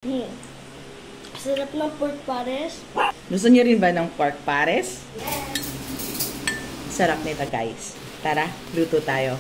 Hmm. Sarap ng pork pares. Gusto niyo rin ba ng pork pares? Yes. Sarap nito, guys. Tara, luto tayo.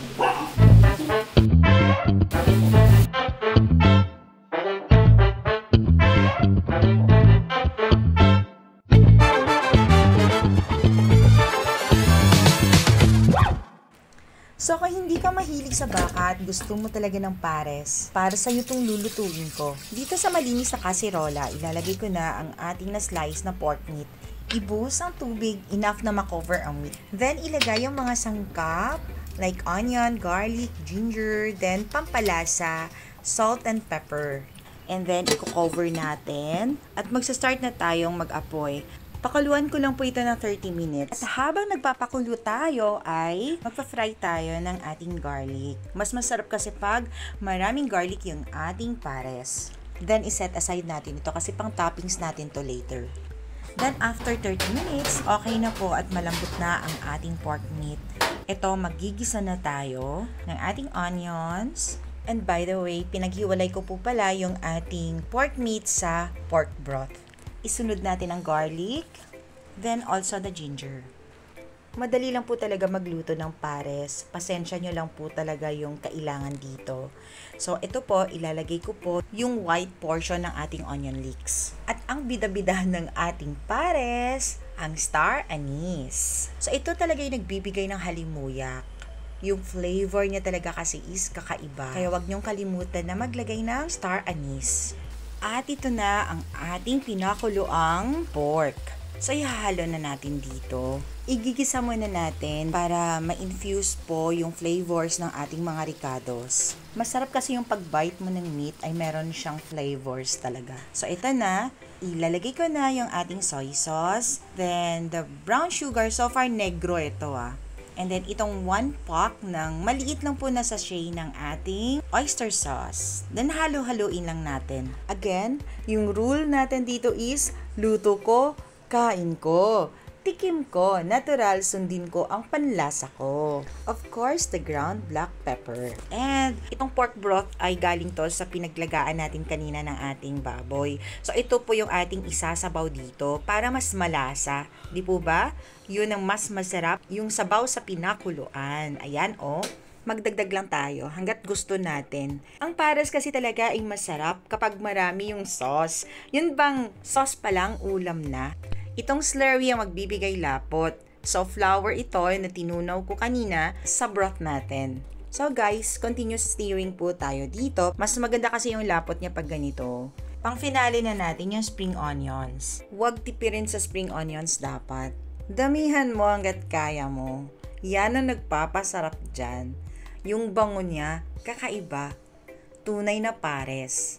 So kung hindi ka mahilig sa baka at gusto mo talaga ng pares, para sa'yo itong lulutuin ko. Dito sa malinis na kaserola, ilalagay ko na ang ating na slice na pork meat. Ibuhos ang tubig, enough na makover ang meat. Then ilagay yung mga sangkap, like onion, garlic, ginger, then pampalasa, salt and pepper. And then i-cover natin at magsa-start na tayong mag-apoy. Pakuluan ko lang po ito ng 30 minutes. At habang nagpapakulo tayo ay magpa-fry tayo ng ating garlic. Mas masarap kasi pag maraming garlic yung ating pares. Then iset aside natin ito kasi pang toppings natin to later. Then after 30 minutes, okay na po at malambot na ang ating pork meat. Ito, magigisa na tayo ng ating onions. And by the way, pinaghiwalay ko po pala yung ating pork meat sa pork broth. Isunod natin ang garlic, then also the ginger. Madali lang po talaga magluto ng pares. Pasensya nyo lang po talaga yung kailangan dito. So, ito po, ilalagay ko po yung white portion ng ating onion leeks. At ang bida-bidahan ng ating pares, ang star anise. So, ito talaga yung nagbibigay ng halimuyak. Yung flavor niya talaga kasi is kakaiba. Kaya wag nyong kalimutan na maglagay ng star anise. At ito na ang ating pinakuloang pork. So, ihahalo na natin dito. Igigisa muna natin para ma-infuse po yung flavors ng ating mga ricados. Masarap kasi yung pag-bite mo ng meat ay meron siyang flavors talaga. So, ito na. Ilalagay ko na yung ating soy sauce. Then, the brown sugar. So far, negro ito And then, itong 1 pack ng maliit lang po na sachet ng ating oyster sauce. Then, halo-haloin lang natin. Again, yung rule natin dito is, luto ko, kain ko. Tikim ko, natural, sundin ko ang panlasa ko. Of course, the ground black pepper. And itong pork broth ay galing to sa pinaglagaan natin kanina ng ating baboy. So, ito po yung ating isasabaw dito para mas malasa. Di po ba? Yun ang mas masarap, yung sabaw sa pinakuluan. Ayan, magdagdag lang tayo hanggat gusto natin. Ang pares kasi talaga ay masarap kapag marami yung sauce. Yun bang sauce pa lang ulam na? Itong slurry ang magbibigay lapot. So, flour ito na tinunaw ko kanina sa broth natin. So, guys, continuous stirring po tayo dito. Mas maganda kasi yung lapot niya pag ganito. Pang finale na natin yung spring onions. Huwag tipirin sa spring onions dapat. Damihan mo hanggat kaya mo. Yan ang nagpapasarap dyan. Yung bango niya, kakaiba. Tunay na pares.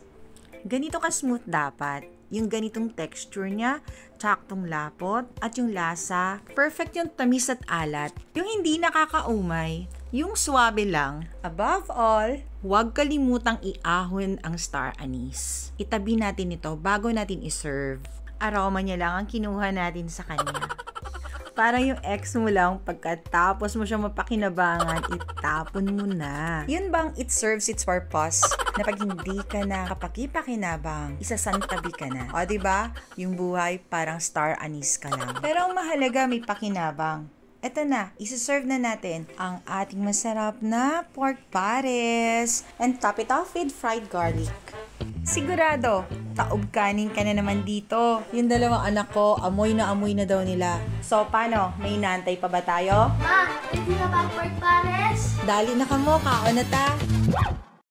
Ganito ka-smooth dapat. Yung ganitong texture niya, saktong lapot, at yung lasa, perfect yung tamis at alat. Yung hindi nakakaumay, yung swabe lang. Above all, huwag kalimutang iahon ang star anise. Itabi natin ito bago natin iserve. Aroma niya lang ang kinuha natin sa kanya. Parang yung ex mo lang, pagkatapos mo siya mapakinabangan, itapon mo na. Yun bang it serves its purpose? Na pag hindi ka na kapakipakinabang, isasantabi ka na. O, diba? Yung buhay parang star anise ka lang. Pero ang mahalaga, may pakinabang. Eto na, isa-serve na natin ang ating masarap na pork pares. And top it off with fried garlic. Sigurado, taob kanin ka na naman dito. Yung dalawang anak ko, amoy na daw nila. So, paano? May inaantay pa ba tayo? Ma, ready na ba ang pork pares? Dali na kamo, kaon na ta.